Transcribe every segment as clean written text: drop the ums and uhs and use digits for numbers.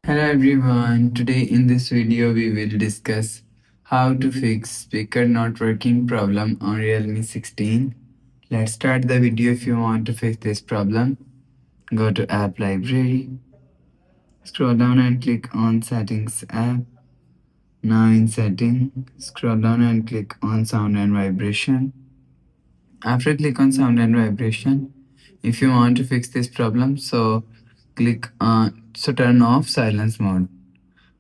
Hello everyone, today in this video we will discuss how to fix speaker not working problem on Realme 16. Let's start the video. If you want to fix this problem, go to app library, scroll down and click on settings app. Now in setting, scroll down and click on sound and vibration. After click on sound and vibration, if you want to fix this problem, turn off silence mode.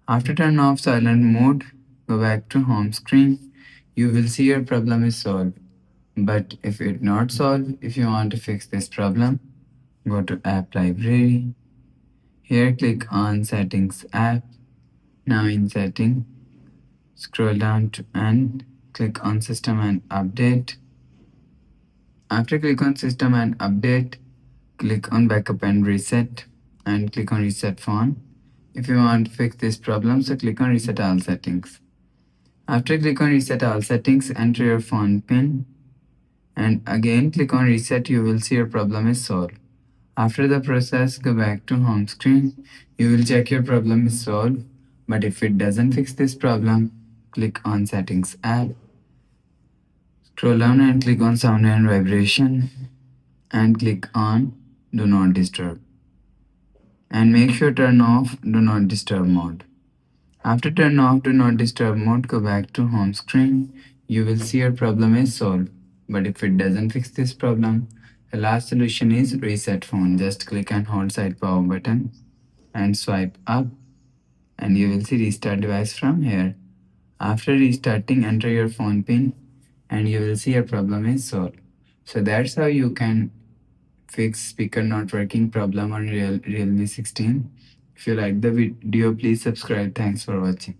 After turn off silent mode, go back to home screen. You will see your problem is solved. But if it not solved, if you want to fix this problem, go to app library. Here click on settings app. Now in setting, scroll down to and click on system and update. After click on system and update, click on backup and reset and click on reset phone. If you want to fix this problem, so click on reset all settings. After click on reset all settings, enter your phone pin and again click on reset. You will see your problem is solved. After the process, go back to home screen. You will check your problem is solved. But if it doesn't fix this problem, click on settings app. Scroll down and click on sound and vibration and click on do not disturb. And make sure turn off do not disturb mode. After turn off do not disturb mode, go back to home screen. You will see your problem is solved. But if it doesn't fix this problem, the last solution is reset phone. Just click and hold side power button and swipe up and you will see restart device from here. After restarting, enter your phone pin and you will see your problem is solved. So that's how you can fix speaker not working problem on Realme 16. If you like the video, please subscribe. Thanks for watching.